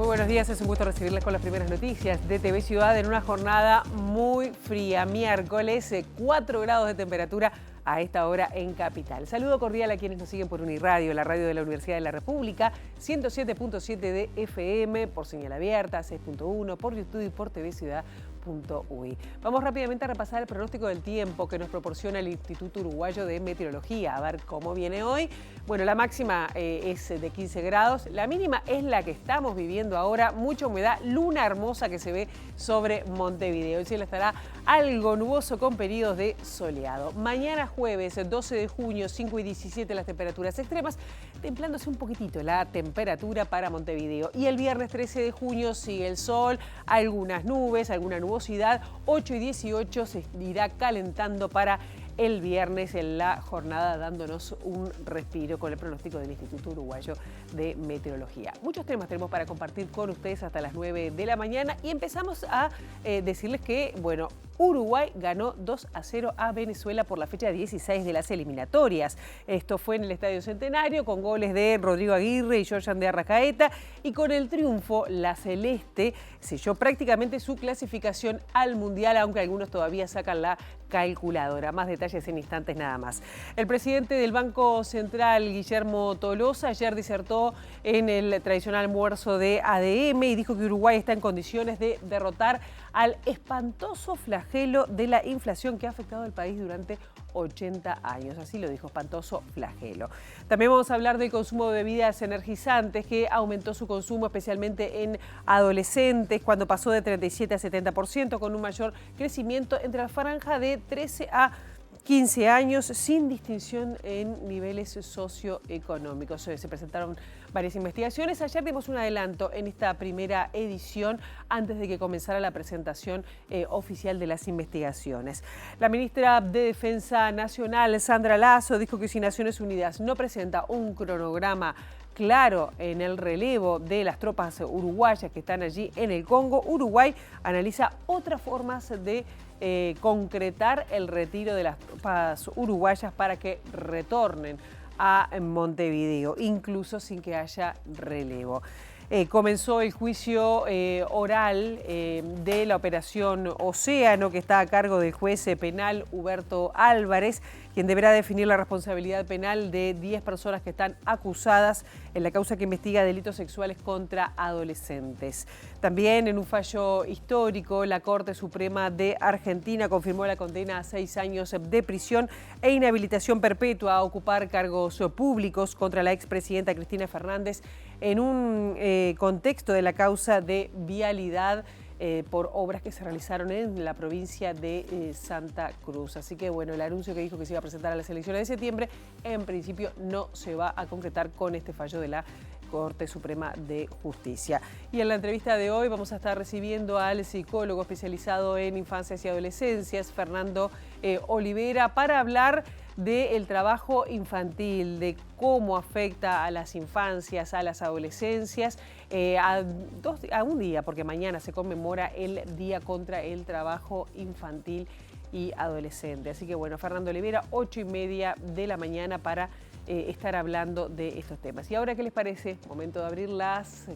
buenos días, es un gusto recibirles con las primeras noticias de TV Ciudad en una jornada muy fría. Miércoles, 4 grados de temperatura a esta hora en Capital. Saludo cordial a quienes nos siguen por Uniradio, la radio de la Universidad de la República, 107.7 de FM, por señal abierta, 6.1, por YouTube y por TV Ciudad. Vamos rápidamente a repasar el pronóstico del tiempo que nos proporciona el Instituto Uruguayo de Meteorología. A ver cómo viene hoy. Bueno, la máxima es de 15 grados. La mínima es la que estamos viviendo ahora. Mucha humedad, luna hermosa que se ve sobre Montevideo. El cielo estará algo nuboso con periodos de soleado. Mañana jueves 12 de junio, 5 y 17 las temperaturas extremas, templándose un poquitito la temperatura para Montevideo. Y el viernes 13 de junio sigue el sol, algunas nubes, alguna nubosidad. 8 y 18 se irá calentando para el viernes en la jornada, dándonos un respiro con el pronóstico del Instituto Uruguayo de Meteorología. Muchos temas tenemos para compartir con ustedes hasta las 9 de la mañana y empezamos a decirles que, bueno, Uruguay ganó 2-0 a Venezuela por la fecha 16 de las eliminatorias. Esto fue en el Estadio Centenario con goles de Rodrigo Aguirre y Georgian de Arrascaeta, y con el triunfo la Celeste selló prácticamente su clasificación al Mundial, aunque algunos todavía sacan la calculadora. Más detalles en instantes nada más. El presidente del Banco Central, Guillermo Tolosa, ayer disertó en el tradicional almuerzo de ADM y dijo que Uruguay está en condiciones de derrotar al espantoso flagelo de la inflación que ha afectado al país durante 80 años. Así lo dijo, espantoso flagelo. También vamos a hablar del consumo de bebidas energizantes, que aumentó su consumo especialmente en adolescentes, cuando pasó de 37 a 70%, con un mayor crecimiento entre la franja de 13 a 15 años, sin distinción en niveles socioeconómicos. Se presentaron varias investigaciones. Ayer dimos un adelanto en esta primera edición antes de que comenzara la presentación oficial de las investigaciones. La ministra de Defensa Nacional, Sandra Lasso, dijo que si Naciones Unidas no presenta un cronograma claro en el relevo de las tropas uruguayas que están allí en el Congo, Uruguay analiza otras formas de concretar el retiro de las tropas uruguayas para que retornen a Montevideo, incluso sin que haya relevo. Comenzó el juicio oral de la operación Océano, que está a cargo del juez penal Huberto Álvarez, quien deberá definir la responsabilidad penal de 10 personas que están acusadas en la causa que investiga delitos sexuales contra adolescentes. También en un fallo histórico, la Corte Suprema de Argentina confirmó la condena a 6 años de prisión e inhabilitación perpetua a ocupar cargos públicos contra la expresidenta Cristina Fernández en un contexto de la causa de vialidad por obras que se realizaron en la provincia de Santa Cruz. Así que bueno, el anuncio que dijo que se iba a presentar a las elecciones de septiembre, en principio no se va a concretar con este fallo de la Corte Suprema de Justicia. Y en la entrevista de hoy vamos a estar recibiendo al psicólogo especializado en infancias y adolescencias, Fernando Olivera, para hablar del trabajo infantil, de cómo afecta a las infancias, a las adolescencias, a un día, porque mañana se conmemora el Día contra el Trabajo Infantil y Adolescente. Así que bueno, Fernando Olivera, 8:30 de la mañana para estar hablando de estos temas. Y ahora, ¿qué les parece? Momento de abrir las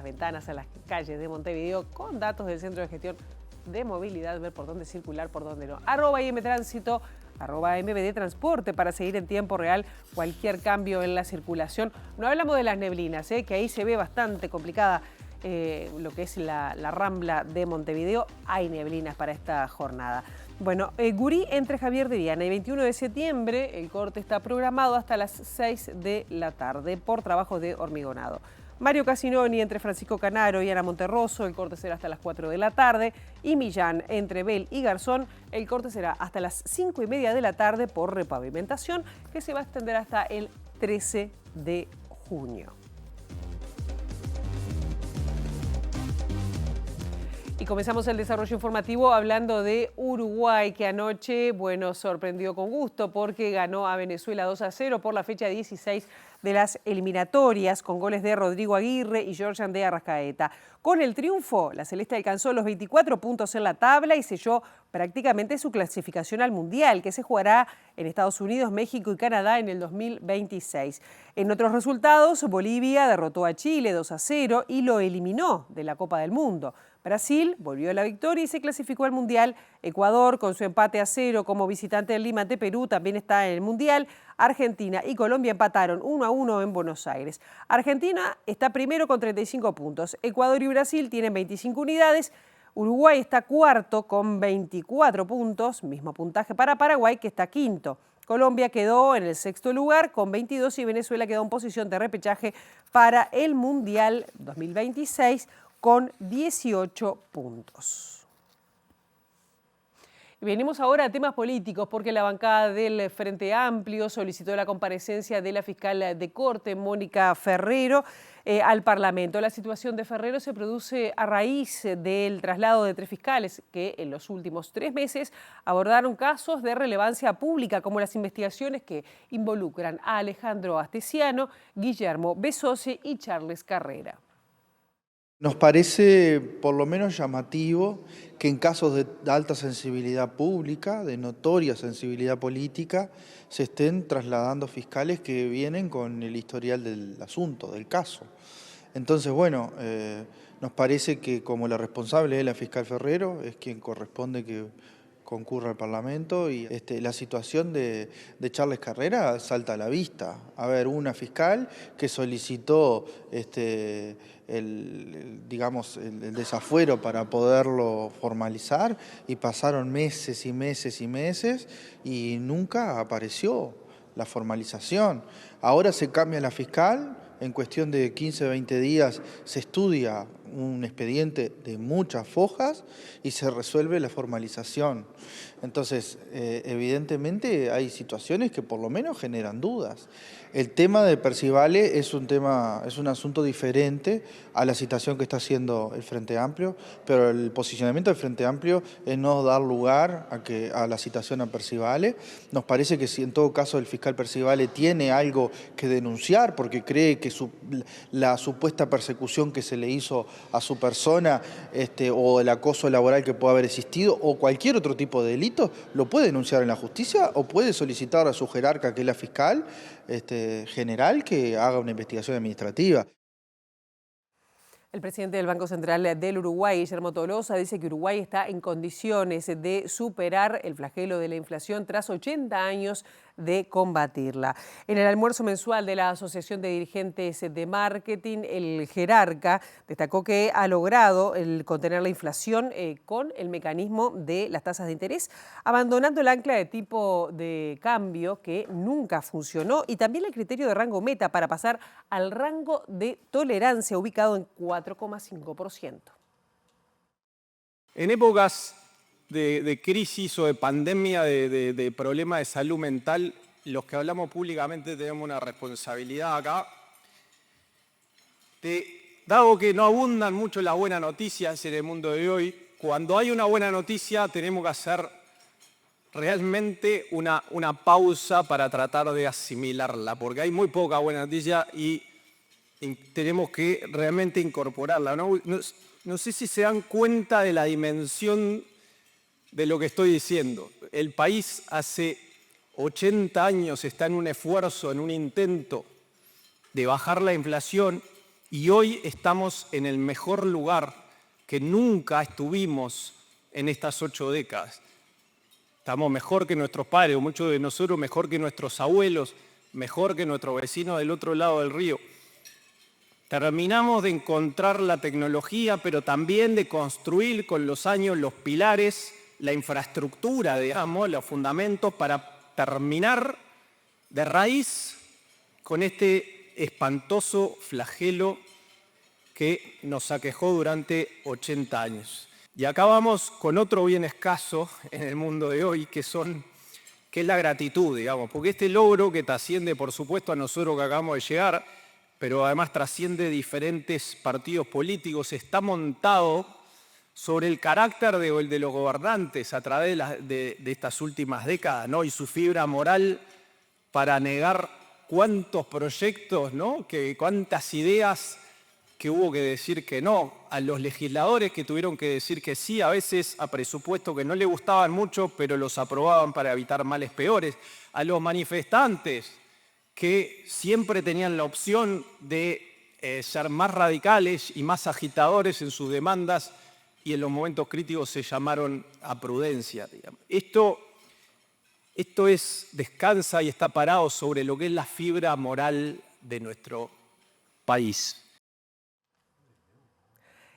ventanas a las calles de Montevideo con datos del Centro de Gestión de Movilidad, ver por dónde circular, por dónde no. @IMTránsito, @MBD Transporte, para seguir en tiempo real cualquier cambio en la circulación. No hablamos de las neblinas, que ahí se ve bastante complicada lo que es la Rambla de Montevideo. Hay neblinas para esta jornada. Bueno, Gurí entre Javier de Viana y 21 de septiembre, el corte está programado hasta las 6 de la tarde por trabajos de hormigonado. Mario Casinoni entre Francisco Canaro y Ana Monterroso, el corte será hasta las 4 de la tarde. Y Millán entre Bel y Garzón, el corte será hasta las 5:30 de la tarde por repavimentación, que se va a extender hasta el 13 de junio. Y comenzamos el desarrollo informativo hablando de Uruguay, que anoche, bueno, sorprendió con gusto porque ganó a Venezuela 2-0 por la fecha 16 de las eliminatorias con goles de Rodrigo Aguirre y Georgian de Arrascaeta. Con el triunfo, la Celeste alcanzó los 24 puntos en la tabla y selló prácticamente su clasificación al Mundial, que se jugará en Estados Unidos, México y Canadá en el 2026. En otros resultados, Bolivia derrotó a Chile 2-0 y lo eliminó de la Copa del Mundo. Brasil volvió a la victoria y se clasificó al Mundial. Ecuador, con su empate a 0 como visitante del Lima ante Perú, también está en el Mundial. Argentina y Colombia empataron 1-1 en Buenos Aires. Argentina está primero con 35 puntos. Ecuador y Brasil tienen 25 unidades. Uruguay está cuarto con 24 puntos, mismo puntaje para Paraguay, que está quinto. Colombia quedó en el sexto lugar con 22 y Venezuela quedó en posición de repechaje para el Mundial 2026 con 18 puntos. Y venimos ahora a temas políticos porque la bancada del Frente Amplio solicitó la comparecencia de la fiscal de Corte, Mónica Ferrero, al Parlamento. La situación de Ferrero se produce a raíz del traslado de 3 fiscales que en los últimos 3 meses abordaron casos de relevancia pública, como las investigaciones que involucran a Alejandro Astesiano, Guillermo Bessosi y Charles Carrera. Nos parece por lo menos llamativo que en casos de alta sensibilidad pública, de notoria sensibilidad política, se estén trasladando fiscales que vienen con el historial del asunto, del caso. Entonces, bueno, nos parece que como la responsable es la fiscal Ferrero, es quien corresponde que concurra al Parlamento y la situación de Charles Carrera salta a la vista. A ver, una fiscal que solicitó digamos, el desafuero para poderlo formalizar y pasaron meses y meses y meses y nunca apareció la formalización. Ahora se cambia la fiscal, en cuestión de 15 o 20 días se estudia un expediente de muchas fojas y se resuelve la formalización. Entonces, evidentemente hay situaciones que por lo menos generan dudas. El tema de Percivale es un asunto diferente a la citación que está haciendo el Frente Amplio, pero el posicionamiento del Frente Amplio es no dar lugar a la citación a Percivale. Nos parece que si en todo caso el fiscal Percivale tiene algo que denunciar porque cree que la supuesta persecución que se le hizo a su persona o el acoso laboral que pueda haber existido o cualquier otro tipo de delito, lo puede denunciar en la justicia o puede solicitar a su jerarca, que es la fiscal general, que haga una investigación administrativa. El presidente del Banco Central del Uruguay, Guillermo Tolosa, dice que Uruguay está en condiciones de superar el flagelo de la inflación tras 80 años de combatirla. En el almuerzo mensual de la Asociación de Dirigentes de Marketing, el jerarca destacó que ha logrado contener la inflación con el mecanismo de las tasas de interés, abandonando el ancla de tipo de cambio que nunca funcionó y también el criterio de rango meta para pasar al rango de tolerancia ubicado en 4,5%. En épocas de crisis o de pandemia, de problema de salud mental, los que hablamos públicamente tenemos una responsabilidad acá. Dado que no abundan mucho las buenas noticias en el mundo de hoy, cuando hay una buena noticia tenemos que hacer realmente una pausa para tratar de asimilarla, porque hay muy poca buena noticia y tenemos que realmente incorporarla. No sé si se dan cuenta de la dimensión de lo que estoy diciendo. El país hace 80 años está en un esfuerzo, en un intento de bajar la inflación y hoy estamos en el mejor lugar que nunca estuvimos en estas 8 décadas. Estamos mejor que nuestros padres, o muchos de nosotros mejor que nuestros abuelos, mejor que nuestros vecinos del otro lado del río. Terminamos de encontrar la tecnología, pero también de construir con los años los pilares, la infraestructura, digamos, los fundamentos para terminar de raíz con este espantoso flagelo que nos aquejó durante 80 años. Y acá vamos con otro bien escaso en el mundo de hoy, que es la gratitud, digamos, porque este logro que trasciende, por supuesto, a nosotros que acabamos de llegar, pero además trasciende diferentes partidos políticos, está montado sobre el carácter de los gobernantes a través de estas últimas décadas, ¿no? Y su fibra moral para negar cuántos proyectos, ¿no? Cuántas ideas que hubo que decir que no, a los legisladores que tuvieron que decir que sí, a veces a presupuestos que no les gustaban mucho, pero los aprobaban para evitar males peores, a los manifestantes que siempre tenían la opción de ser más radicales y más agitadores en sus demandas y en los momentos críticos se llamaron a prudencia, digamos. Esto descansa y está parado sobre lo que es la fibra moral de nuestro país.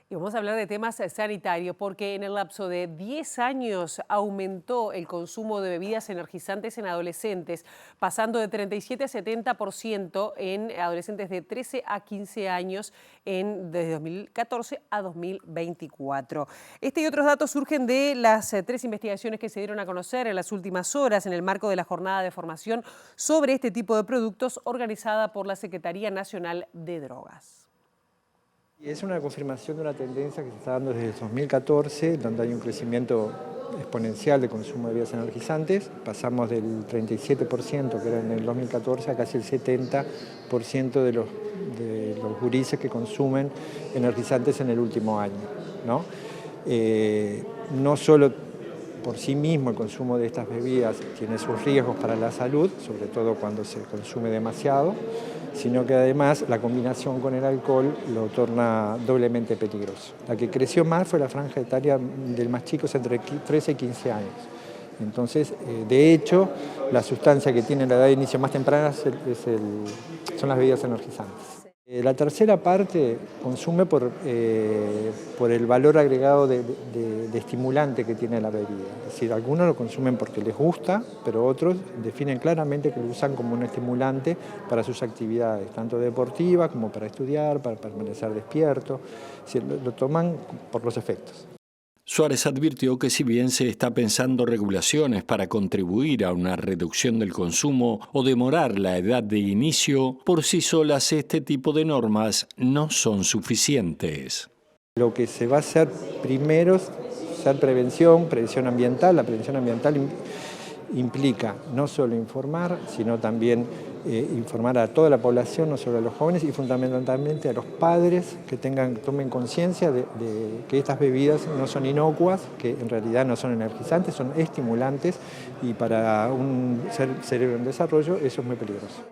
Y vamos a hablar de temas sanitarios porque en el lapso de 10 años aumentó el consumo de bebidas energizantes en adolescentes, pasando de 37 a 70% en adolescentes de 13 a 15 años desde 2014 a 2024. Este y otros datos surgen de las 3 investigaciones que se dieron a conocer en las últimas horas en el marco de la jornada de formación sobre este tipo de productos organizada por la Secretaría Nacional de Drogas. Es una confirmación de una tendencia que se está dando desde el 2014, donde hay un crecimiento exponencial de consumo de bebidas energizantes. Pasamos del 37%, que era en el 2014, a casi el 70% de los gurises que consumen energizantes en el último año, ¿no? No solo por sí mismo el consumo de estas bebidas tiene sus riesgos para la salud, sobre todo cuando se consume demasiado, sino que además la combinación con el alcohol lo torna doblemente peligroso. La que creció más fue la franja etaria del más chico, entre 13 y 15 años. Entonces, de hecho, la sustancia que tiene la edad de inicio más temprana son las bebidas energizantes. La tercera parte consume por el valor agregado de estimulante que tiene la bebida. Es decir, algunos lo consumen porque les gusta, pero otros definen claramente que lo usan como un estimulante para sus actividades, tanto deportivas como para estudiar, para permanecer despierto. Es decir, lo toman por los efectos. Suárez advirtió que si bien se está pensando regulaciones para contribuir a una reducción del consumo o demorar la edad de inicio, por sí solas este tipo de normas no son suficientes. Lo que se va a hacer primero es hacer prevención ambiental. La prevención ambiental implica no solo informar, sino también informar a toda la población, no solo a los jóvenes, y fundamentalmente a los padres que tomen conciencia de que estas bebidas no son inocuas, que en realidad no son energizantes, son estimulantes, y para un cerebro en desarrollo eso es muy peligroso.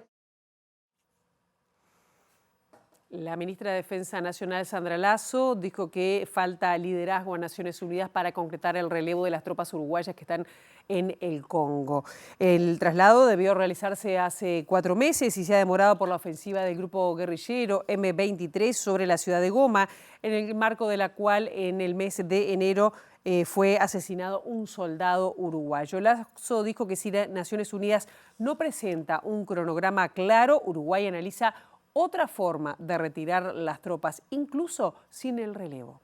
La ministra de Defensa Nacional, Sandra Lasso, dijo que falta liderazgo a Naciones Unidas para concretar el relevo de las tropas uruguayas que están en el Congo. El traslado debió realizarse hace 4 meses y se ha demorado por la ofensiva del grupo guerrillero M23 sobre la ciudad de Goma, en el marco de la cual en el mes de enero fue asesinado un soldado uruguayo. Lasso dijo que si Naciones Unidas no presenta un cronograma claro, Uruguay analiza otra forma de retirar las tropas, incluso sin el relevo.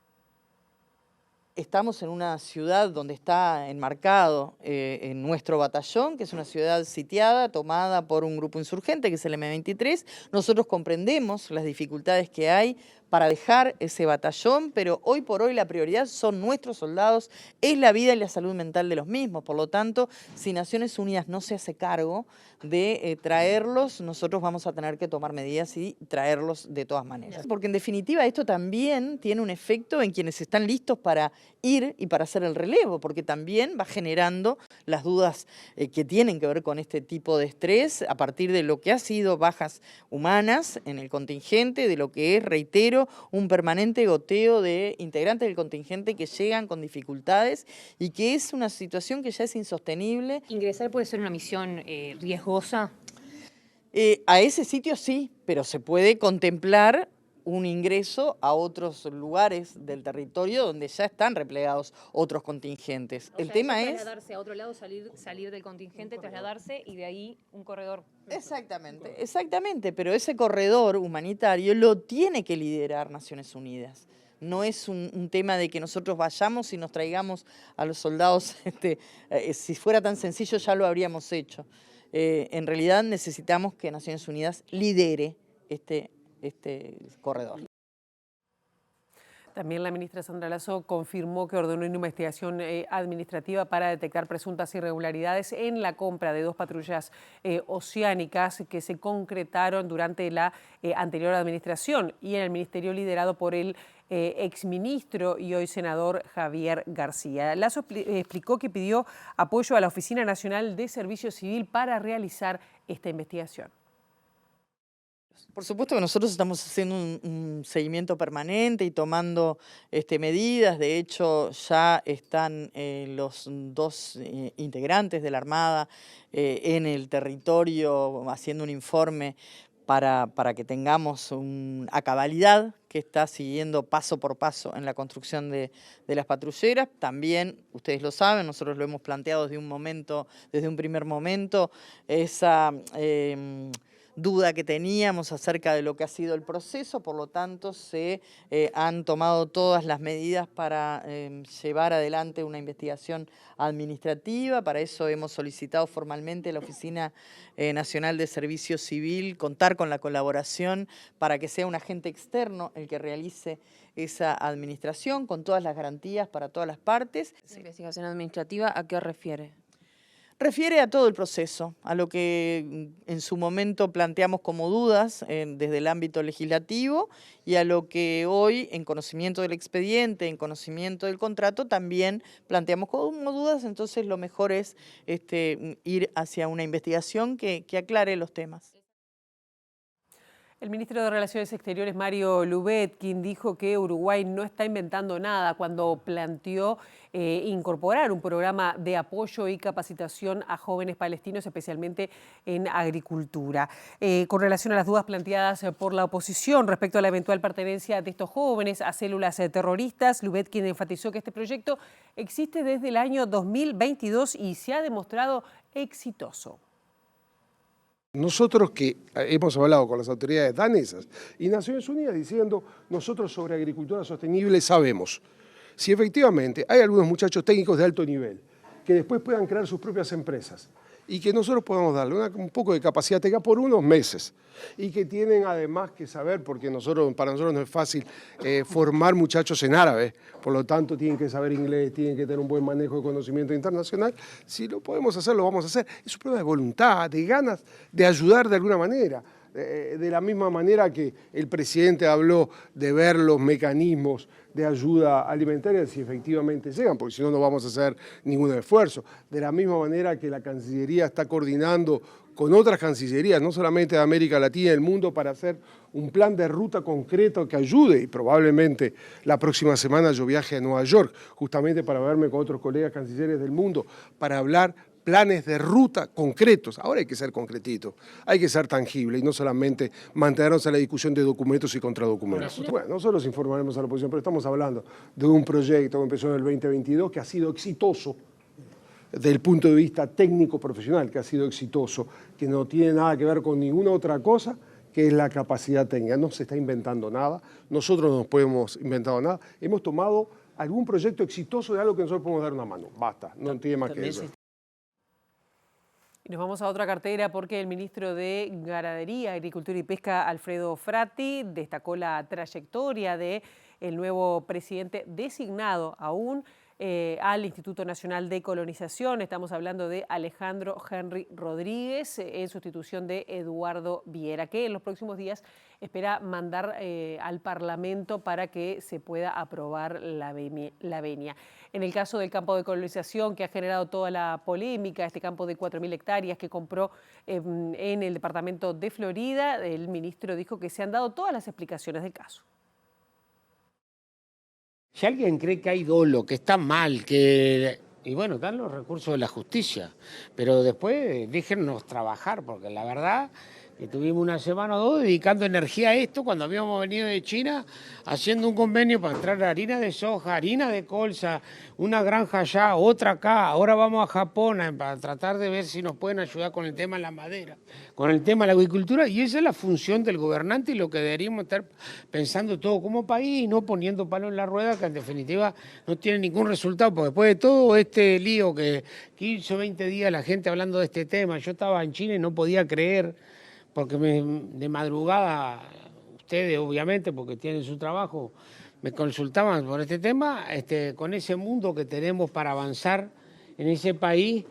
Estamos en una ciudad donde está enmarcado en nuestro batallón, que es una ciudad sitiada, tomada por un grupo insurgente, que es el M23. Nosotros comprendemos las dificultades que hay para dejar ese batallón, pero hoy por hoy la prioridad son nuestros soldados, es la vida y la salud mental de los mismos. Por lo tanto, si Naciones Unidas no se hace cargo de traerlos, nosotros vamos a tener que tomar medidas y traerlos de todas maneras. Porque en definitiva esto también tiene un efecto en quienes están listos para ir y para hacer el relevo, porque también va generando las dudas que tienen que ver con este tipo de estrés a partir de lo que ha sido bajas humanas en el contingente, de lo que es, reitero, un permanente goteo de integrantes del contingente que llegan con dificultades y que es una situación que ya es insostenible. ¿Ingresar puede ser una misión riesgosa? A ese sitio sí, pero se puede contemplar un ingreso a otros lugares del territorio donde ya están replegados otros contingentes. El tema es trasladarse a otro lado, salir del contingente, trasladarse y de ahí un corredor. Exactamente, pero ese corredor humanitario lo tiene que liderar Naciones Unidas. No es un tema de que nosotros vayamos y nos traigamos a los soldados, si fuera tan sencillo ya lo habríamos hecho. En realidad necesitamos que Naciones Unidas lidere este corredor. También la ministra Sandra Lasso confirmó que ordenó una investigación administrativa para detectar presuntas irregularidades en la compra de 2 patrullas oceánicas que se concretaron durante la anterior administración y en el ministerio liderado por el exministro y hoy senador Javier García. Lasso explicó que pidió apoyo a la Oficina Nacional de Servicio Civil para realizar esta investigación. Por supuesto que nosotros estamos haciendo un seguimiento permanente y tomando medidas. De hecho, ya están los 2 integrantes de la Armada en el territorio haciendo un informe para que tengamos a cabalidad que está siguiendo paso por paso en la construcción de las patrulleras. También, ustedes lo saben, nosotros lo hemos planteado desde un primer momento, esa duda que teníamos acerca de lo que ha sido el proceso, por lo tanto se han tomado todas las medidas para llevar adelante una investigación administrativa. Para eso hemos solicitado formalmente a la Oficina Nacional de Servicio Civil contar con la colaboración para que sea un agente externo el que realice esa administración con todas las garantías para todas las partes. ¿Esa investigación administrativa a qué refiere? Refiere a todo el proceso, a lo que en su momento planteamos como dudas desde el ámbito legislativo y a lo que hoy, en conocimiento del expediente, en conocimiento del contrato, también planteamos como dudas. Entonces lo mejor es ir hacia una investigación que aclare los temas. El ministro de Relaciones Exteriores, Mario Lubetkin, dijo que Uruguay no está inventando nada cuando planteó incorporar un programa de apoyo y capacitación a jóvenes palestinos, especialmente en agricultura. Con relación a las dudas planteadas por la oposición respecto a la eventual pertenencia de estos jóvenes a células terroristas, Lubetkin enfatizó que este proyecto existe desde el año 2022 y se ha demostrado exitoso. Nosotros que hemos hablado con las autoridades danesas y Naciones Unidas diciendo, nosotros sobre agricultura sostenible sabemos si efectivamente hay algunos muchachos técnicos de alto nivel que después puedan crear sus propias empresas y que nosotros podamos darle un poco de capacidad técnica por unos meses y que tienen además que saber, porque para nosotros no es fácil formar muchachos en árabe, por lo tanto tienen que saber inglés, tienen que tener un buen manejo de conocimiento internacional. Si lo podemos hacer, lo vamos a hacer. Es un problema de voluntad, de ganas de ayudar de alguna manera. De la misma manera que el presidente habló de ver los mecanismos de ayuda alimentaria, si efectivamente llegan, porque si no, no vamos a hacer ningún esfuerzo. De la misma manera que la Cancillería está coordinando con otras cancillerías, no solamente de América Latina y del mundo, para hacer un plan de ruta concreto que ayude, y probablemente la próxima semana yo viaje a Nueva York, justamente para verme con otros colegas cancilleres del mundo, para hablar planes de ruta concretos. Ahora hay que ser concretito, hay que ser tangible y no solamente mantenernos en la discusión de documentos y contradocumentos. Bueno, nosotros informaremos a la oposición, pero estamos hablando de un proyecto que empezó en el 2022 que ha sido exitoso desde el punto de vista técnico-profesional, que ha sido exitoso, que no tiene nada que ver con ninguna otra cosa que es la capacidad técnica. No se está inventando nada, nosotros no nos podemos inventar nada. Hemos tomado algún proyecto exitoso de algo que nosotros podemos dar una mano. Basta, no tiene más que eso. Y nos vamos a otra cartera porque el ministro de Ganadería, Agricultura y Pesca, Alfredo Fratti, destacó la trayectoria del nuevo presidente designado aún al Instituto Nacional de Colonización. Estamos hablando de Alejandro Henry Rodríguez en sustitución de Eduardo Viera, que en los próximos días espera mandar al Parlamento para que se pueda aprobar la venia. En el caso del campo de colonización que ha generado toda la polémica, este campo de 4.000 hectáreas que compró en el departamento de Florida, el ministro dijo que se han dado todas las explicaciones del caso. Si alguien cree que hay dolo, que está mal, y bueno, dan los recursos de la justicia, pero después déjennos trabajar, porque la verdad que tuvimos una semana o dos dedicando energía a esto cuando habíamos venido de China haciendo un convenio para entrar harina de soja, harina de colza, una granja allá, otra acá, ahora vamos a Japón para tratar de ver si nos pueden ayudar con el tema de la madera, con el tema de la agricultura, y esa es la función del gobernante y lo que deberíamos estar pensando todo como país y no poniendo palo en la rueda que en definitiva no tiene ningún resultado, porque después de todo este lío que 15 o 20 días la gente hablando de este tema, yo estaba en China y no podía creer, porque de madrugada, ustedes obviamente porque tienen su trabajo, me consultaban por este tema, con ese mundo que tenemos para avanzar en ese país,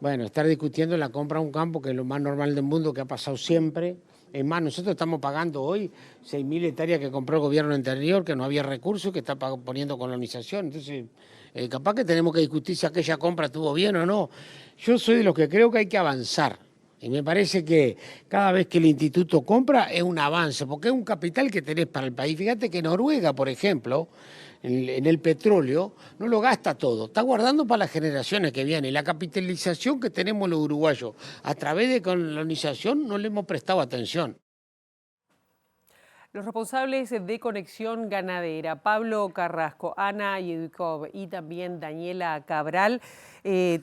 bueno, estar discutiendo la compra de un campo que es lo más normal del mundo, que ha pasado siempre. Es más, nosotros estamos pagando hoy 6.000 hectáreas que compró el gobierno anterior, que no había recursos, que está poniendo colonización. Entonces, capaz que tenemos que discutir si aquella compra estuvo bien o no. Yo soy de los que creo que hay que avanzar. Y me parece que cada vez que el instituto compra es un avance, porque es un capital que tenés para el país. Fíjate que Noruega, por ejemplo, en el petróleo, no lo gasta todo, está guardando para las generaciones que vienen. La capitalización que tenemos los uruguayos a través de colonización no le hemos prestado atención. Los responsables de Conexión Ganadera, Pablo Carrasco, Ana Yedukov y también Daniela Cabral,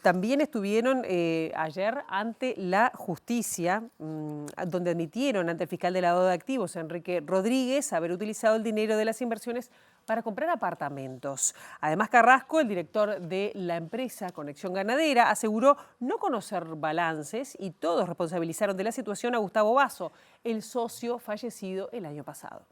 también estuvieron ayer ante la justicia, donde admitieron ante el fiscal de lavado de activos, Enrique Rodríguez, haber utilizado el dinero de las inversiones para comprar apartamentos. Además, Carrasco, el director de la empresa Conexión Ganadera, aseguró no conocer balances y todos responsabilizaron de la situación a Gustavo Basso, el socio fallecido el año pasado.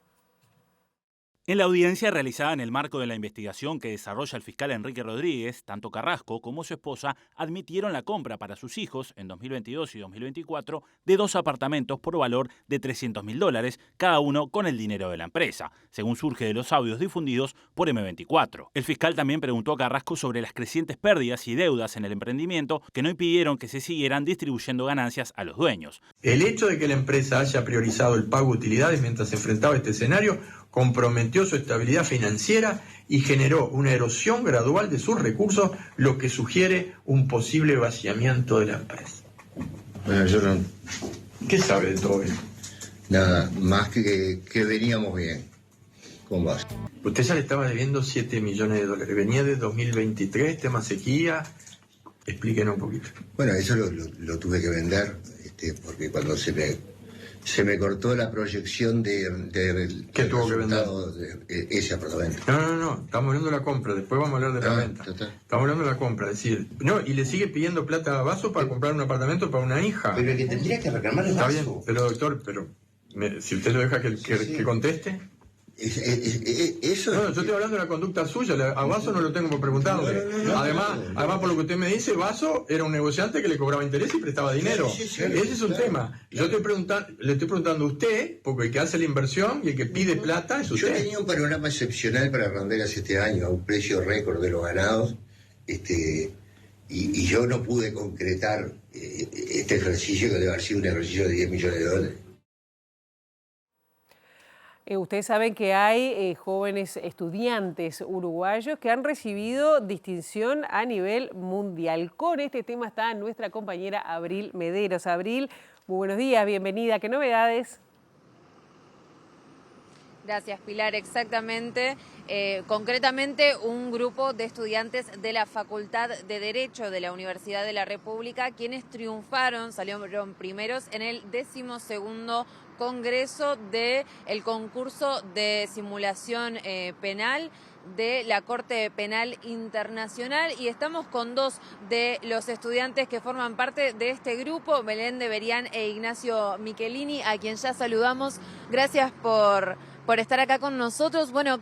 En la audiencia realizada en el marco de la investigación que desarrolla el fiscal Enrique Rodríguez, tanto Carrasco como su esposa admitieron la compra para sus hijos en 2022 y 2024 de 2 apartamentos por valor de $300.000, cada uno con el dinero de la empresa, según surge de los audios difundidos por M24. El fiscal también preguntó a Carrasco sobre las crecientes pérdidas y deudas en el emprendimiento que no impidieron que se siguieran distribuyendo ganancias a los dueños. El hecho de que la empresa haya priorizado el pago de utilidades mientras se enfrentaba a este escenario comprometió su estabilidad financiera y generó una erosión gradual de sus recursos, lo que sugiere un posible vaciamiento de la empresa. Bueno, yo no... ¿Qué sabe de todo esto? Nada, más que veníamos bien. ¿Cómo vas? Usted ya le estaba debiendo $7 millones. Venía de 2023, tema sequía. Explíquenos un poquito. Bueno, eso lo tuve que vender, porque cuando se me cortó la proyección ¿Qué tuvo que vender? De ese apartamento. No, estamos hablando de la compra, después vamos a hablar de la venta. Total. Estamos hablando de la compra, es decir, no, y le sigue pidiendo plata a Basso para comprar un apartamento para una hija. Pero el que tendría que reclamar es Está Basso. bien, pero doctor, si usted lo deja que conteste. Eso no, yo estoy hablando de la conducta suya, a Basso no lo tengo por preguntarle. Además, por lo que usted me dice, Basso era un negociante que le cobraba interés y prestaba dinero. Ese es un tema. Yo le estoy preguntando a usted, porque el que hace la inversión y el que pide plata es usted. Yo tenía un panorama excepcional para Banderas este año, a un precio récord de los ganados, y yo no pude concretar este ejercicio que debe haber sido un ejercicio de $10 millones. Ustedes saben que hay jóvenes estudiantes uruguayos que han recibido distinción a nivel mundial. Con este tema está nuestra compañera Abril Mederos. Abril, muy buenos días, bienvenida. ¿Qué novedades? Gracias, Pilar. Exactamente. Concretamente, un grupo de estudiantes de la Facultad de Derecho de la Universidad de la República, quienes triunfaron, salieron primeros en el 12º Congreso del concurso de simulación penal de la Corte Penal Internacional, y estamos con 2 de los estudiantes que forman parte de este grupo, Belén de Berián e Ignacio Michelini, a quien ya saludamos. Gracias por estar acá con nosotros. Bueno,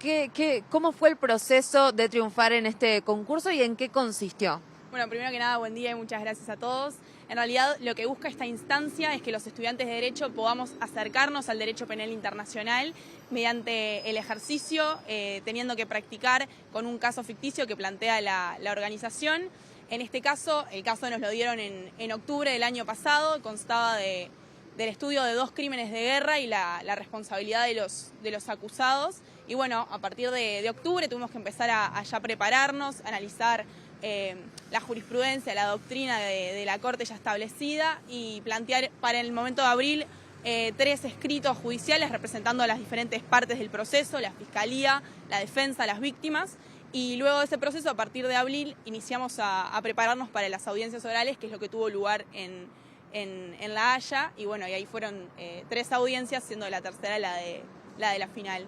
¿cómo fue el proceso de triunfar en este concurso y en qué consistió? Bueno, primero que nada, buen día y muchas gracias a todos. En realidad, lo que busca esta instancia es que los estudiantes de Derecho podamos acercarnos al derecho penal internacional mediante el ejercicio, teniendo que practicar con un caso ficticio que plantea la organización. En este caso, el caso nos lo dieron en octubre del año pasado, constaba del estudio de 2 crímenes de guerra y la responsabilidad de los acusados. Y bueno, a partir de octubre tuvimos que empezar a ya prepararnos, analizar la jurisprudencia, la doctrina de la Corte ya establecida y plantear para el momento de abril 3 escritos judiciales representando a las diferentes partes del proceso, la Fiscalía, la Defensa, las víctimas. Y luego de ese proceso, a partir de abril, iniciamos a prepararnos para las audiencias orales, que es lo que tuvo lugar en La Haya. Y bueno, y ahí fueron 3 audiencias, siendo la tercera la de la final.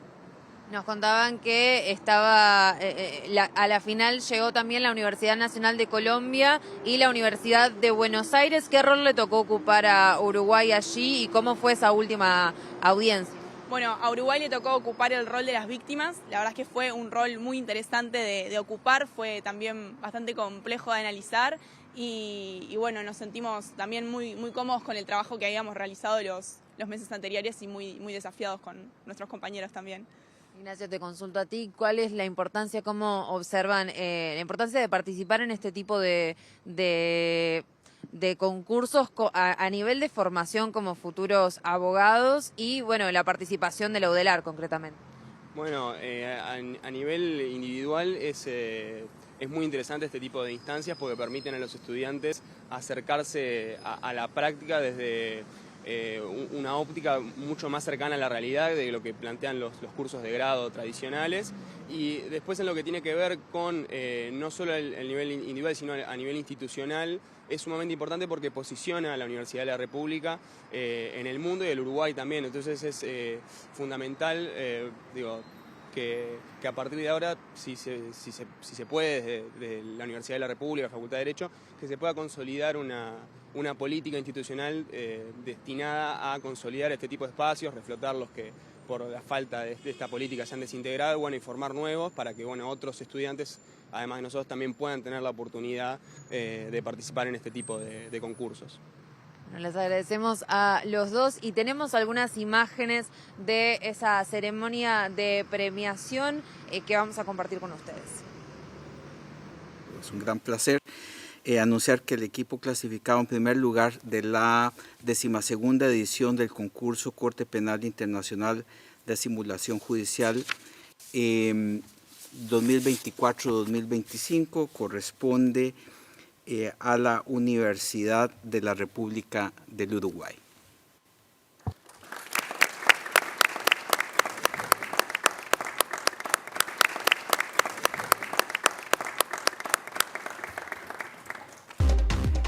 Nos contaban que estaba a la final llegó también la Universidad Nacional de Colombia y la Universidad de Buenos Aires. ¿Qué rol le tocó ocupar a Uruguay allí y cómo fue esa última audiencia? Bueno, a Uruguay le tocó ocupar el rol de las víctimas. La verdad es que fue un rol muy interesante de ocupar, fue también bastante complejo de analizar y bueno, nos sentimos también muy cómodos con el trabajo que habíamos realizado los meses anteriores y muy desafiados con nuestros compañeros también. Ignacio, te consulto a ti, ¿cuál es la importancia, cómo observan la importancia de participar en este tipo de concursos a nivel de formación como futuros abogados y, bueno, la participación de la UDELAR concretamente? Bueno, a nivel individual es muy interesante este tipo de instancias porque permiten a los estudiantes acercarse a la práctica desde una óptica mucho más cercana a la realidad de lo que plantean los cursos de grado tradicionales, y después en lo que tiene que ver con no solo el nivel individual sino a nivel institucional es sumamente importante porque posiciona a la Universidad de la República en el mundo y el Uruguay también. Entonces es fundamental, que a partir de ahora, si se puede, desde la Universidad de la República, la Facultad de Derecho, que se pueda consolidar una política institucional destinada a consolidar este tipo de espacios, reflotar los que por la falta de esta política se han desintegrado, y formar nuevos para que otros estudiantes, además de nosotros, también puedan tener la oportunidad de participar en este tipo de concursos. Bueno, les agradecemos a los dos y tenemos algunas imágenes de esa ceremonia de premiación que vamos a compartir con ustedes. Es un gran placer anunciar que el equipo clasificado en primer lugar de la 12ª edición del concurso Corte Penal Internacional de Simulación Judicial 2024-2025 corresponde a la Universidad de la República del Uruguay.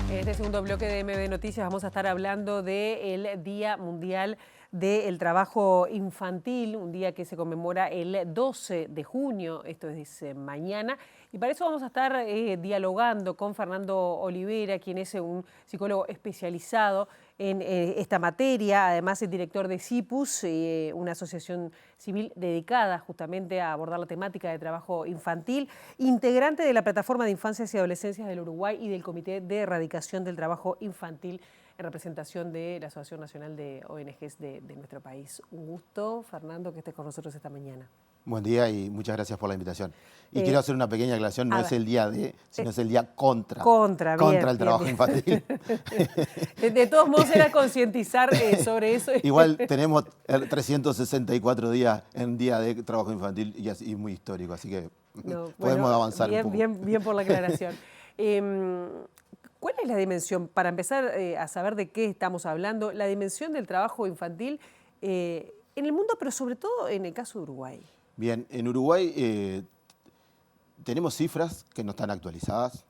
En este segundo bloque de MB Noticias vamos a estar hablando del Día Mundial del Trabajo Infantil, un día que se conmemora el 12 de junio, esto es mañana. Y para eso vamos a estar dialogando con Fernando Olivera, quien es un psicólogo especializado en esta materia. Además es director de CIPUS, una asociación civil dedicada justamente a abordar la temática de trabajo infantil, integrante de la Plataforma de Infancias y Adolescencias del Uruguay y del Comité de Erradicación del Trabajo Infantil en representación de la Asociación Nacional de ONGs de nuestro país. Un gusto, Fernando, que estés con nosotros esta mañana. Buen día y muchas gracias por la invitación. Y quiero hacer una pequeña aclaración, no es el día de, sino es el día contra el trabajo infantil. De todos modos era concientizar sobre eso. Igual tenemos 364 días en día de trabajo infantil y es muy histórico, así que podemos avanzar un poco. Bien por la aclaración. ¿Cuál es la dimensión, para empezar a saber de qué estamos hablando, la dimensión del trabajo infantil en el mundo, pero sobre todo en el caso de Uruguay? Bien, en Uruguay tenemos cifras que no están actualizadas,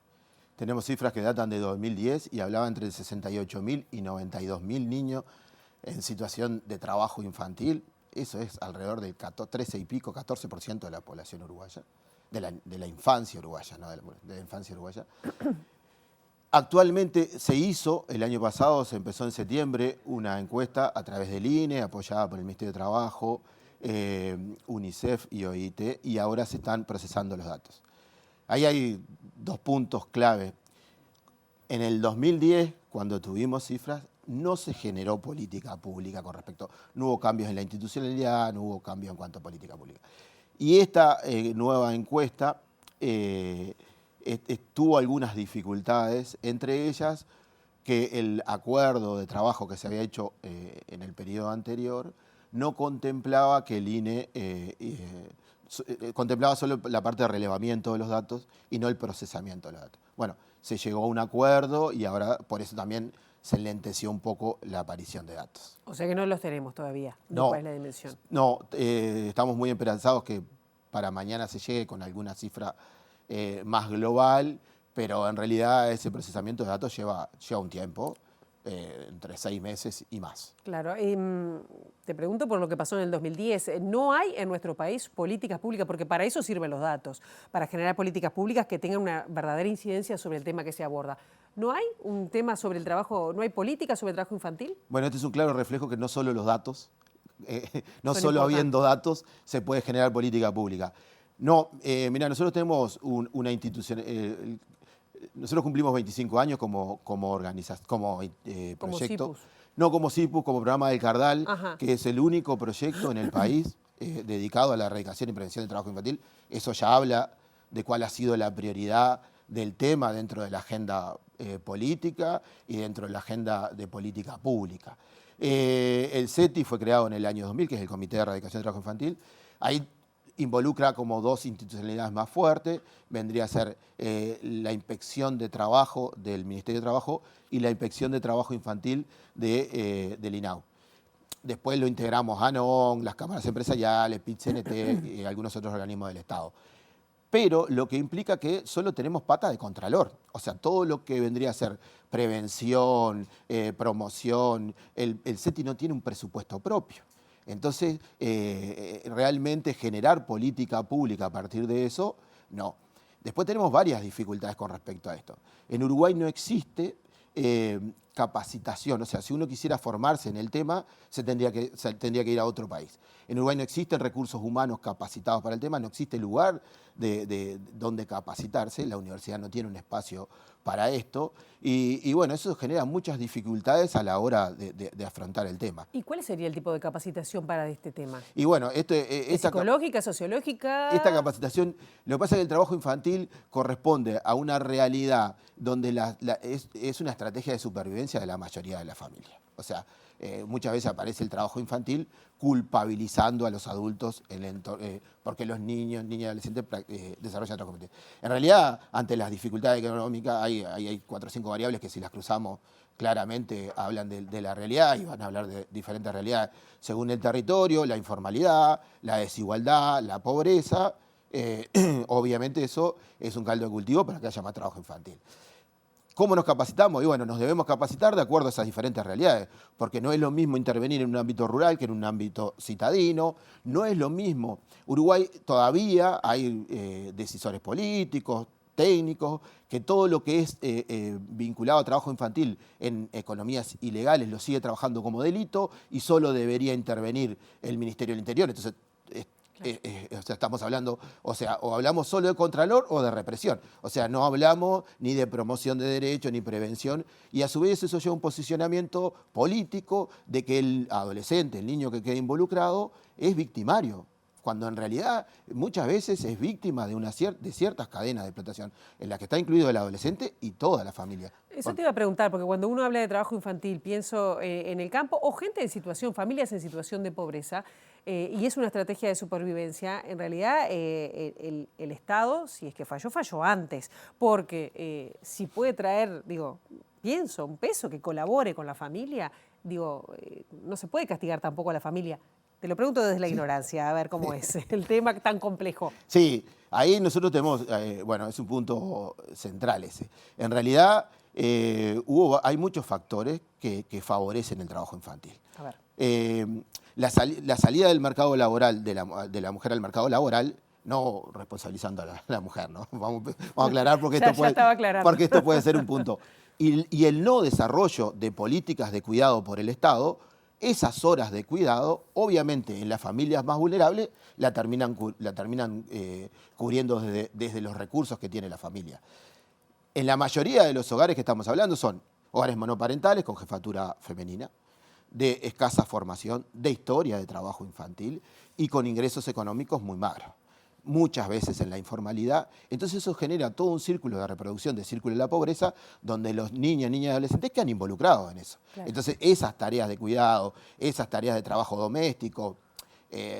tenemos cifras que datan de 2010 y hablaban entre 68.000 y 92.000 niños en situación de trabajo infantil. Eso es alrededor del 13 y pico, 14% de la población uruguaya, de la infancia uruguaya, no de la infancia uruguaya. Actualmente se hizo, el año pasado se empezó en septiembre, una encuesta a través del INE, apoyada por el Ministerio de Trabajo, UNICEF y OIT, y ahora se están procesando los datos. Ahí hay dos puntos clave. En el 2010, cuando tuvimos cifras, no se generó política pública con respecto, no hubo cambios en la institucionalidad, no hubo cambios en cuanto a política pública. Y esta nueva encuesta tuvo algunas dificultades, entre ellas que el acuerdo de trabajo que se había hecho en el periodo anterior no contemplaba que el INE contemplaba solo la parte de relevamiento de los datos y no el procesamiento de los datos. Bueno, se llegó a un acuerdo y ahora por eso también se lenteció un poco la aparición de datos. O sea que no los tenemos todavía. No, ¿cuál es la dimensión? No, estamos muy esperanzados que para mañana se llegue con alguna cifra más global, pero en realidad ese procesamiento de datos lleva un tiempo, entre 6 meses y más. Claro, te pregunto por lo que pasó en el 2010. ¿No hay en nuestro país políticas públicas? Porque para eso sirven los datos, para generar políticas públicas que tengan una verdadera incidencia sobre el tema que se aborda. ¿No hay un tema sobre el trabajo, no hay política sobre el trabajo infantil? Bueno, este es un claro reflejo que no solo los datos no Son solo importantes. habiendo datos se puede generar política pública. No, mira, nosotros tenemos una institución, nosotros cumplimos 25 años como proyecto. CIPUS. No como CIPUS, como programa del Cardal, Ajá. que es el único proyecto en el país dedicado a la erradicación y prevención del trabajo infantil. Eso ya habla de cuál ha sido la prioridad del tema dentro de la agenda política y dentro de la agenda de política pública. El CETI fue creado en el año 2000, que es el Comité de Erradicación del Trabajo Infantil. Ahí involucra como dos institucionalidades más fuertes, vendría a ser la inspección de trabajo del Ministerio de Trabajo y la inspección de trabajo infantil del INAU. Después lo integramos ANON, las cámaras empresariales, PIT-CNT y algunos otros organismos del Estado. Pero lo que implica que solo tenemos pata de contralor. O sea, todo lo que vendría a ser prevención, promoción, el CETI no tiene un presupuesto propio. Entonces, realmente generar política pública a partir de eso, no. Después tenemos varias dificultades con respecto a esto. En Uruguay no existe capacitación, o sea, si uno quisiera formarse en el tema, se tendría que ir a otro país. En Uruguay no existen recursos humanos capacitados para el tema, no existe lugar de donde capacitarse, la universidad no tiene un espacio para esto, y bueno, eso genera muchas dificultades a la hora de afrontar el tema. ¿Y cuál sería el tipo de capacitación para este tema? Y bueno, ¿Es psicológica, sociológica? Esta capacitación, lo que pasa es que el trabajo infantil corresponde a una realidad donde es una estrategia de supervivencia de la mayoría de la familia. O sea, muchas veces aparece el trabajo infantil culpabilizando a los adultos porque los niños y adolescentes desarrollan trabajo infantil. En realidad, ante las dificultades económicas, hay 4 o 5 variables que si las cruzamos claramente hablan de la realidad y van a hablar de diferentes realidades según el territorio, la informalidad, la desigualdad, la pobreza. Obviamente eso es un caldo de cultivo para que haya más trabajo infantil. ¿Cómo nos capacitamos? Y bueno, nos debemos capacitar de acuerdo a esas diferentes realidades, porque no es lo mismo intervenir en un ámbito rural que en un ámbito citadino, no es lo mismo. Uruguay todavía hay decisores políticos, técnicos, que todo lo que es vinculado a trabajo infantil en economías ilegales lo sigue trabajando como delito y solo debería intervenir el Ministerio del Interior. Entonces, o sea, estamos hablando, o hablamos solo de contralor o de represión. O sea, no hablamos ni de promoción de derechos ni prevención, y a su vez eso lleva a un posicionamiento político de que el adolescente, el niño que queda involucrado, es victimario, cuando en realidad muchas veces es víctima de ciertas cadenas de explotación, en las que está incluido el adolescente y toda la familia. Eso te iba a preguntar, porque cuando uno habla de trabajo infantil, pienso en el campo o gente en situación, familias en situación de pobreza, y es una estrategia de supervivencia. En realidad, el Estado, si es que falló antes, porque si puede traer, pienso, un peso que colabore con la familia, no se puede castigar tampoco a la familia. Te lo pregunto desde la ignorancia, a ver cómo es el tema tan complejo. Sí, ahí nosotros tenemos, bueno, es un punto central ese. En realidad, hay muchos factores que favorecen el trabajo infantil. A ver. La salida del mercado laboral, de la mujer al mercado laboral, no responsabilizando a la mujer, ¿no? Vamos a aclarar porque esto puede ser un punto. Y el no desarrollo de políticas de cuidado por el Estado, esas horas de cuidado, obviamente en las familias más vulnerables, la terminan cubriendo desde los recursos que tiene la familia. En la mayoría de los hogares que estamos hablando son hogares monoparentales con jefatura femenina, de escasa formación, de historia de trabajo infantil y con ingresos económicos muy magros. Muchas veces en la informalidad. Entonces eso genera todo un círculo de reproducción, de círculo de la pobreza, donde los niños, niñas y adolescentes quedan involucrados en eso. Claro. Entonces esas tareas de cuidado, esas tareas de trabajo doméstico,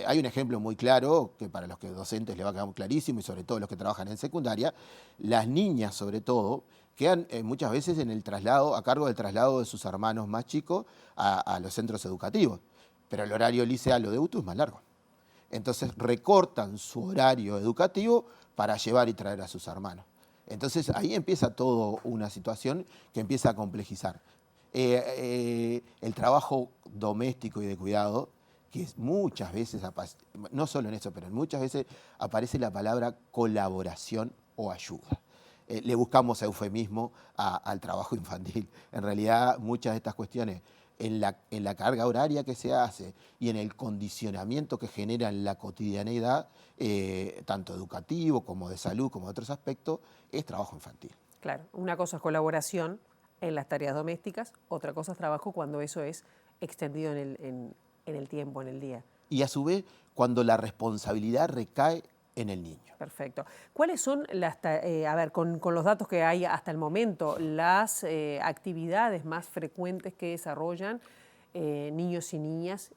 hay un ejemplo muy claro, que para los que docentes les va a quedar muy clarísimo, y sobre todo los que trabajan en secundaria, las niñas sobre todo, quedan muchas veces en el traslado, a cargo del traslado de sus hermanos más chicos a los centros educativos. Pero el horario liceal o de UTU es más largo. Entonces recortan su horario educativo para llevar y traer a sus hermanos. Entonces ahí empieza toda una situación que empieza a complejizar. El trabajo doméstico y de cuidado, que muchas veces, no solo en eso, pero muchas veces aparece la palabra colaboración o ayuda. Le buscamos eufemismo al trabajo infantil. En realidad muchas de estas cuestiones en la carga horaria que se hace y en el condicionamiento que genera en la cotidianeidad, tanto educativo como de salud, como de otros aspectos, es trabajo infantil. Claro, una cosa es colaboración en las tareas domésticas, otra cosa es trabajo cuando eso es extendido en el tiempo, en el día. Y a su vez, cuando la responsabilidad recae en el niño. Perfecto. ¿Cuáles son con los datos que hay hasta el momento, las actividades más frecuentes que desarrollan niños y niñas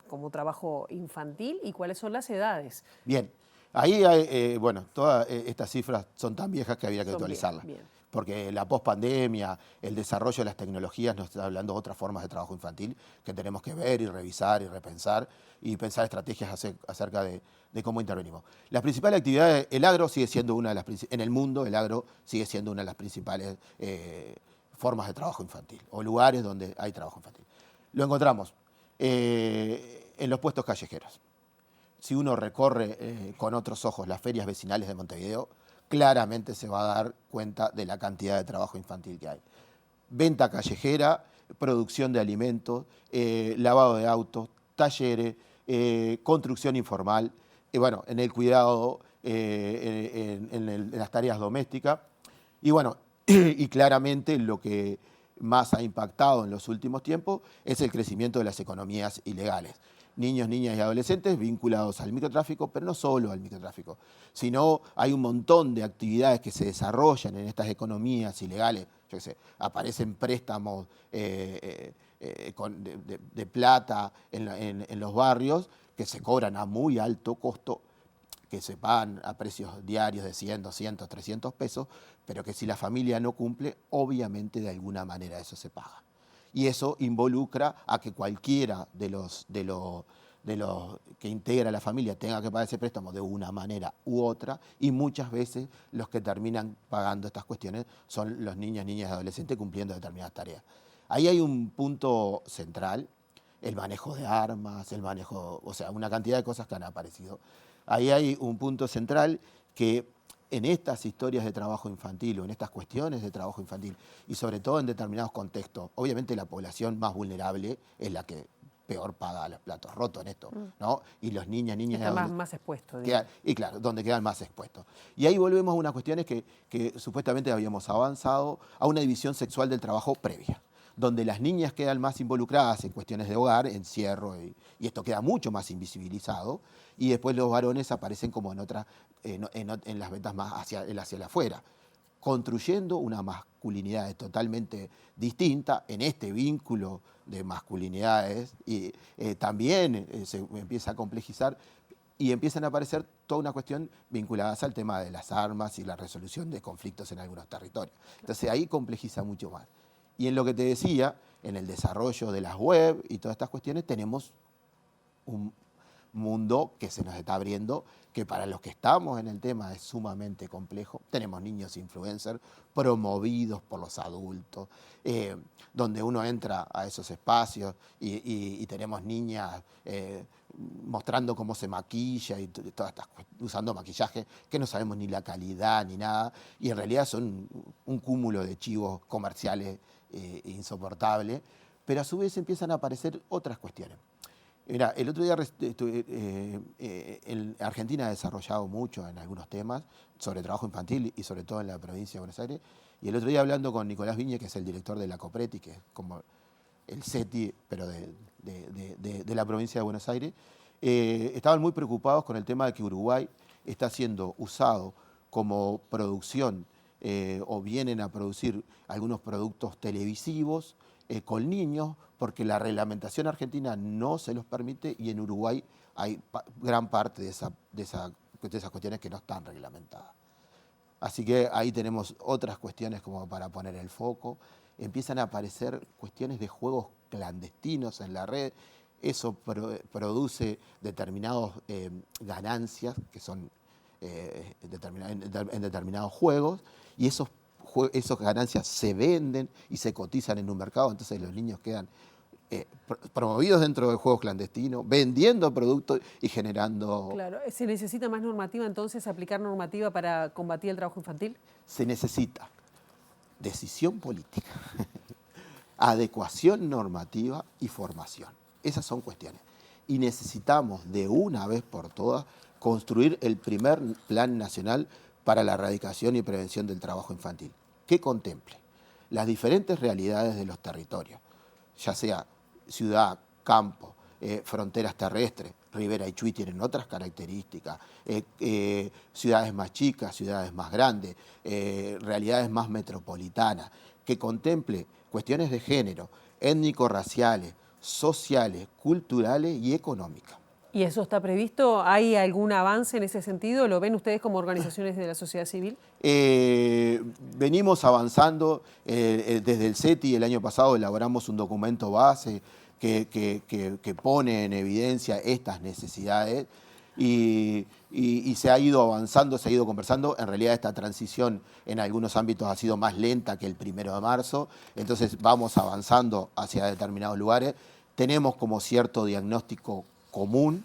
como trabajo infantil y cuáles son las edades? Bien, ahí hay, todas estas cifras son tan viejas que había que actualizarlas. Bien. Porque la pospandemia, el desarrollo de las tecnologías nos está hablando de otras formas de trabajo infantil que tenemos que ver y revisar y repensar y pensar estrategias acerca de cómo intervenimos. Las principales actividades, el agro sigue siendo una de las en el mundo, el agro sigue siendo una de las principales formas de trabajo infantil o lugares donde hay trabajo infantil. Lo encontramos en los puestos callejeros. Si uno recorre con otros ojos las ferias vecinales de Montevideo, claramente se va a dar cuenta de la cantidad de trabajo infantil que hay. Venta callejera, producción de alimentos, lavado de autos, talleres, construcción informal, en el cuidado, en las tareas domésticas. Y claramente lo que más ha impactado en los últimos tiempos es el crecimiento de las economías ilegales. Niños, niñas y adolescentes vinculados al microtráfico, pero no solo al microtráfico, sino hay un montón de actividades que se desarrollan en estas economías ilegales. Yo qué sé, aparecen préstamos de plata en los barrios que se cobran a muy alto costo, que se pagan a precios diarios de 100, 200, 300 pesos, pero que si la familia no cumple, obviamente de alguna manera eso se paga. Y eso involucra a que cualquiera de los que integra la familia tenga que pagar ese préstamo de una manera u otra, y muchas veces los que terminan pagando estas cuestiones son los niños, niñas y adolescentes cumpliendo determinadas tareas. Ahí hay un punto central, el manejo de armas, una cantidad de cosas que han aparecido. Ahí hay un punto central que en estas historias de trabajo infantil o en estas cuestiones de trabajo infantil y sobre todo en determinados contextos, obviamente la población más vulnerable es la que peor paga los platos rotos en esto, ¿no? Y los niños, niñas... Está más expuesto. Y claro, donde quedan más expuestos. Y ahí volvemos a unas cuestiones que supuestamente habíamos avanzado a una división sexual del trabajo previa, donde las niñas quedan más involucradas en cuestiones de hogar, encierro, y esto queda mucho más invisibilizado, y después los varones aparecen como en las ventas más hacia el afuera, construyendo una masculinidad totalmente distinta en este vínculo de masculinidades, y también se empieza a complejizar y empiezan a aparecer toda una cuestión vinculadas al tema de las armas y la resolución de conflictos en algunos territorios. Entonces ahí complejiza mucho más. Y en lo que te decía, en el desarrollo de las web y todas estas cuestiones, tenemos un mundo que se nos está abriendo, que para los que estamos en el tema es sumamente complejo. Tenemos niños influencers promovidos por los adultos, donde uno entra a esos espacios y tenemos niñas mostrando cómo se maquilla y todas estas, usando maquillaje que no sabemos ni la calidad ni nada, y en realidad son un cúmulo de chivos comerciales insoportables, pero a su vez empiezan a aparecer otras cuestiones. Mira, el otro día Argentina ha desarrollado mucho en algunos temas sobre trabajo infantil y sobre todo en la provincia de Buenos Aires, y el otro día hablando con Nicolás Viñe, que es el director de la COPRETI, que es como el CETI, pero de la provincia de Buenos Aires, estaban muy preocupados con el tema de que Uruguay está siendo usado como producción o vienen a producir algunos productos televisivos con niños, porque la reglamentación argentina no se los permite y en Uruguay hay gran parte de esas cuestiones que no están reglamentadas. Así que ahí tenemos otras cuestiones como para poner el foco. Empiezan a aparecer cuestiones de juegos clandestinos en la red. Eso produce determinadas ganancias que son en determinados juegos, y esas ganancias se venden y se cotizan en un mercado, entonces los niños quedan promovidos dentro de juegos clandestinos, vendiendo productos y generando... Claro, ¿se necesita más normativa entonces, aplicar normativa para combatir el trabajo infantil? Se necesita decisión política, adecuación normativa y formación. Esas son cuestiones. Y necesitamos de una vez por todas construir el primer Plan Nacional para la erradicación y prevención del trabajo infantil, que contemple las diferentes realidades de los territorios, ya sea ciudad, campo, fronteras terrestres. Rivera y Chuy tienen otras características, ciudades más chicas, ciudades más grandes, realidades más metropolitanas, que contemple cuestiones de género, étnico-raciales, sociales, culturales y económicas. ¿Y eso está previsto? ¿Hay algún avance en ese sentido? ¿Lo ven ustedes como organizaciones de la sociedad civil? Venimos avanzando. Desde el CETI el año pasado elaboramos un documento base que pone en evidencia estas necesidades y se ha ido avanzando, se ha ido conversando. En realidad esta transición en algunos ámbitos ha sido más lenta que el 1 de marzo, entonces vamos avanzando hacia determinados lugares. Tenemos como cierto diagnóstico común,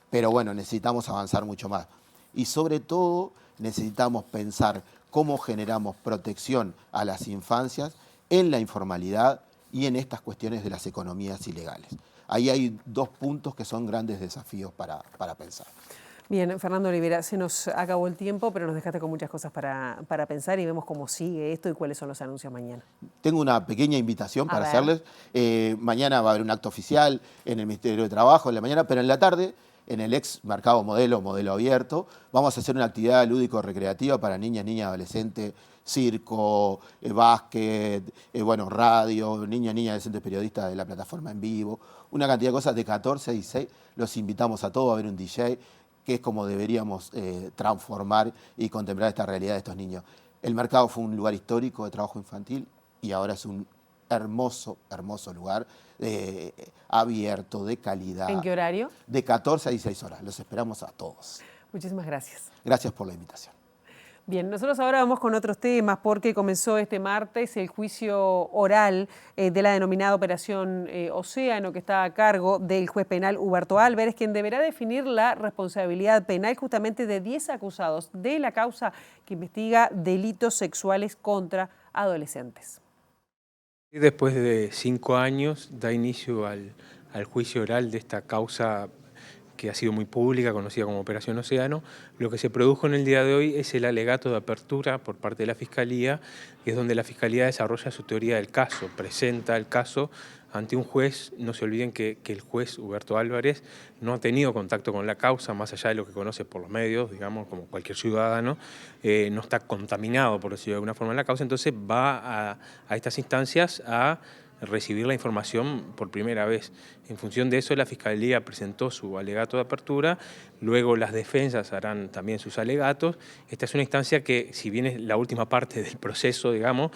pero bueno, necesitamos avanzar mucho más. Y sobre todo necesitamos pensar cómo generamos protección a las infancias en la informalidad y en estas cuestiones de las economías ilegales. Ahí hay dos puntos que son grandes desafíos para pensar. Bien, Fernando Olivera, se nos acabó el tiempo, pero nos dejaste con muchas cosas para pensar y vemos cómo sigue esto y cuáles son los anuncios mañana. Tengo una pequeña invitación para hacerles. Mañana va a haber un acto oficial en el Ministerio de Trabajo en la mañana, pero en la tarde, en el ex mercado modelo abierto, vamos a hacer una actividad lúdico-recreativa para niñas, adolescentes, circo, básquet, radio, niños, adolescentes periodistas de la plataforma en vivo, una cantidad de cosas de 14 a 16. Los invitamos a todos a ver un DJ, que es como deberíamos transformar y contemplar esta realidad de estos niños. El mercado fue un lugar histórico de trabajo infantil y ahora es un hermoso lugar abierto, de calidad. ¿En qué horario? De 14 a 16 horas. Los esperamos a todos. Muchísimas gracias. Gracias por la invitación. Bien, nosotros ahora vamos con otros temas porque comenzó este martes el juicio oral de la denominada Operación Océano, que está a cargo del juez penal Huberto Álvarez, quien deberá definir la responsabilidad penal justamente de 10 acusados de la causa que investiga delitos sexuales contra adolescentes. Después de 5 años da inicio al juicio oral de esta causa que ha sido muy pública, conocida como Operación Océano. Lo que se produjo en el día de hoy es el alegato de apertura por parte de la Fiscalía, que es donde la Fiscalía desarrolla su teoría del caso, presenta el caso ante un juez. No se olviden que el juez Huberto Álvarez no ha tenido contacto con la causa, más allá de lo que conoce por los medios, digamos, como cualquier ciudadano, no está contaminado, por decirlo de alguna forma, en la causa, entonces va a estas instancias a recibir la información por primera vez. En función de eso, la Fiscalía presentó su alegato de apertura, luego las defensas harán también sus alegatos. Esta es una instancia que, si bien es la última parte del proceso, digamos,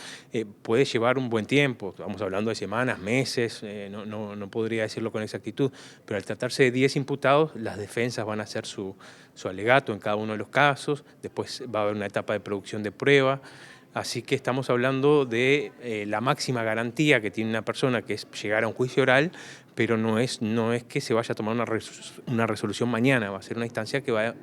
puede llevar un buen tiempo. Estamos hablando de semanas, meses, no podría decirlo con exactitud, pero al tratarse de 10 imputados, las defensas van a hacer su alegato en cada uno de los casos, después va a haber una etapa de producción de prueba. Así que estamos hablando de la máxima garantía que tiene una persona, que es llegar a un juicio oral, pero no es que se vaya a tomar una resolución mañana, va a ser una instancia que va a...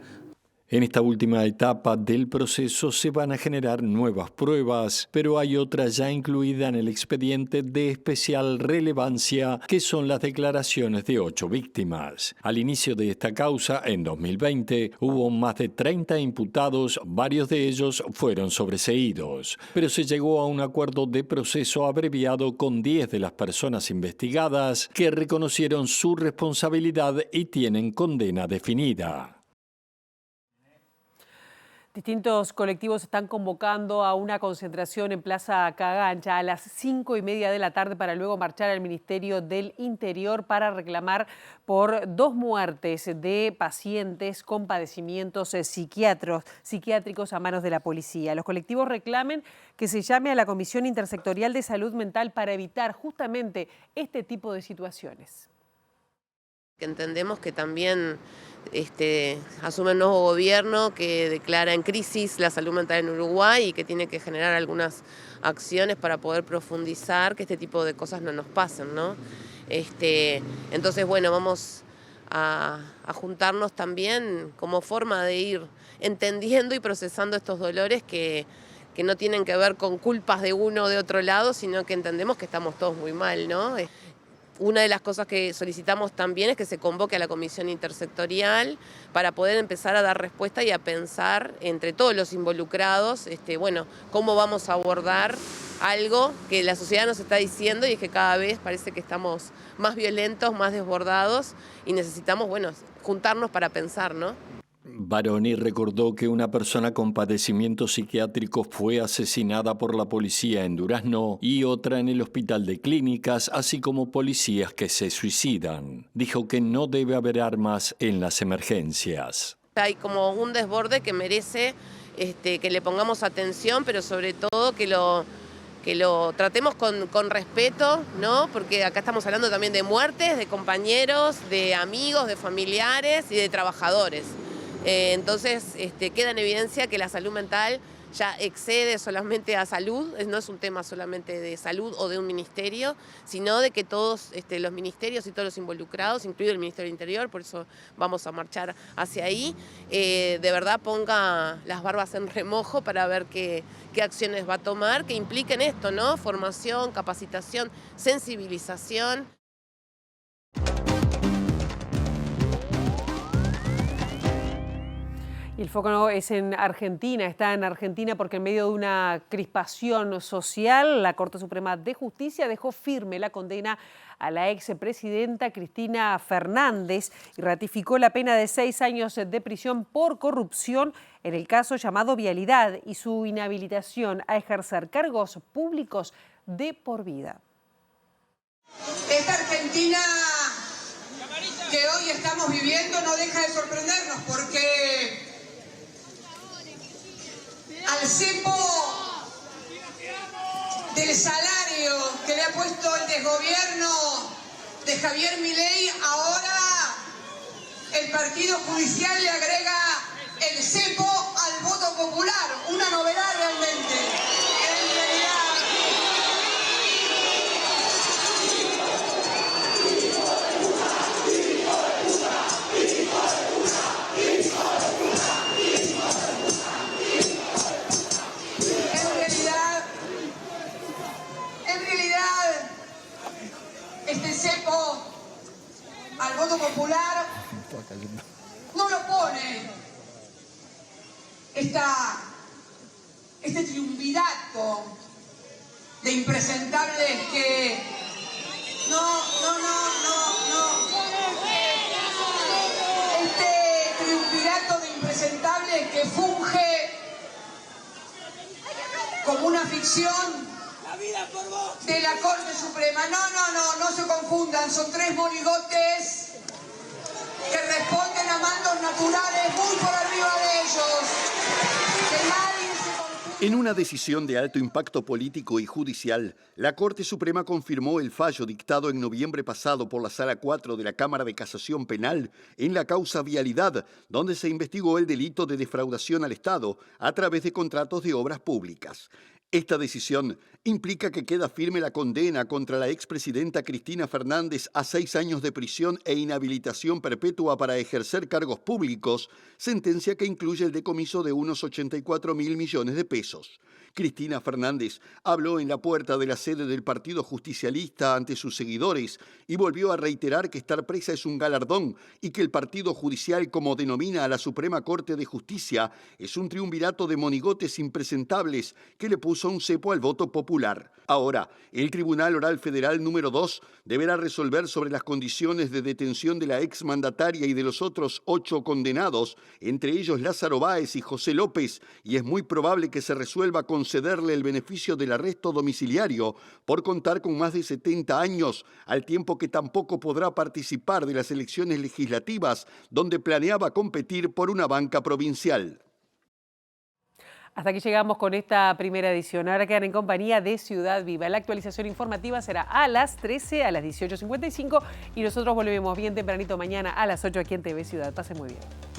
En esta última etapa del proceso se van a generar nuevas pruebas, pero hay otra ya incluida en el expediente de especial relevancia, que son las declaraciones de 8 víctimas. Al inicio de esta causa, en 2020, hubo más de 30 imputados, varios de ellos fueron sobreseídos, pero se llegó a un acuerdo de proceso abreviado con 10 de las personas investigadas que reconocieron su responsabilidad y tienen condena definida. Distintos colectivos están convocando a una concentración en Plaza Cagancha a las 5:30 de la tarde para luego marchar al Ministerio del Interior para reclamar por 2 muertes de pacientes con padecimientos psiquiátricos a manos de la policía. Los colectivos reclaman que se llame a la Comisión Intersectorial de Salud Mental para evitar justamente este tipo de situaciones. Entendemos que también asume un nuevo gobierno que declara en crisis la salud mental en Uruguay y que tiene que generar algunas acciones para poder profundizar que este tipo de cosas no nos pasen, ¿no? Entonces, bueno, vamos a juntarnos también como forma de ir entendiendo y procesando estos dolores que que no tienen que ver con culpas de uno o de otro lado, sino que entendemos que estamos todos muy mal, ¿no? Una de las cosas que solicitamos también es que se convoque a la comisión intersectorial para poder empezar a dar respuesta y a pensar entre todos los involucrados, bueno, cómo vamos a abordar algo que la sociedad nos está diciendo, y es que cada vez parece que estamos más violentos, más desbordados, y necesitamos, bueno, juntarnos para pensar, ¿no? Baroni recordó que una persona con padecimiento psiquiátrico fue asesinada por la policía en Durazno y otra en el Hospital de Clínicas, así como policías que se suicidan. Dijo que no debe haber armas en las emergencias. Hay como un desborde que merece que le pongamos atención, pero sobre todo que lo tratemos con respeto, ¿no? Porque acá estamos hablando también de muertes, de compañeros, de amigos, de familiares y de trabajadores. Entonces queda en evidencia que la salud mental ya excede solamente a salud, no es un tema solamente de salud o de un ministerio, sino de que todos los ministerios y todos los involucrados, incluido el Ministerio del Interior, por eso vamos a marchar hacia ahí, de verdad ponga las barbas en remojo para ver qué acciones va a tomar, que impliquen esto, ¿no? Formación, capacitación, sensibilización. Y el foco es en Argentina, está en Argentina porque en medio de una crispación social, la Corte Suprema de Justicia dejó firme la condena a la expresidenta Cristina Fernández y ratificó la pena de 6 años de prisión por corrupción en el caso llamado Vialidad y su inhabilitación a ejercer cargos públicos de por vida. Esta Argentina que hoy estamos viviendo no deja de sorprendernos porque al cepo del salario que le ha puesto el desgobierno de Javier Milei, ahora el Partido Judicial le agrega el cepo al voto popular. Una novedad realmente. Este cepo al voto popular no lo pone este triunvirato de impresentables que no. Este triunvirato de impresentables que funge como una ficción de la Corte Suprema. No se confundan, son 3 monigotes que responden a mandos naturales muy por arriba de ellos. Que nadie se confunda. En una decisión de alto impacto político y judicial, la Corte Suprema confirmó el fallo dictado en noviembre pasado por la Sala 4 de la Cámara de Casación Penal en la causa Vialidad, donde se investigó el delito de defraudación al Estado a través de contratos de obras públicas. Esta decisión implica que queda firme la condena contra la expresidenta Cristina Fernández a 6 años de prisión e inhabilitación perpetua para ejercer cargos públicos, sentencia que incluye el decomiso de unos 84.000 millones de pesos. Cristina Fernández habló en la puerta de la sede del Partido Justicialista ante sus seguidores y volvió a reiterar que estar presa es un galardón y que el Partido Judicial, como denomina a la Suprema Corte de Justicia, es un triunvirato de monigotes impresentables que le puso un cepo al voto popular. Ahora, el Tribunal Oral Federal número 2 deberá resolver sobre las condiciones de detención de la exmandataria y de los otros 8 condenados, entre ellos Lázaro Báez y José López, y es muy probable que se resuelva concederle el beneficio del arresto domiciliario por contar con más de 70 años, al tiempo que tampoco podrá participar de las elecciones legislativas, donde planeaba competir por una banca provincial. Hasta aquí llegamos con esta primera edición. Ahora quedan en compañía de Ciudad Viva. La actualización informativa será a las 13, a las 18:55 y nosotros volvemos bien tempranito mañana a las 8 aquí en TV Ciudad. Pasen muy bien.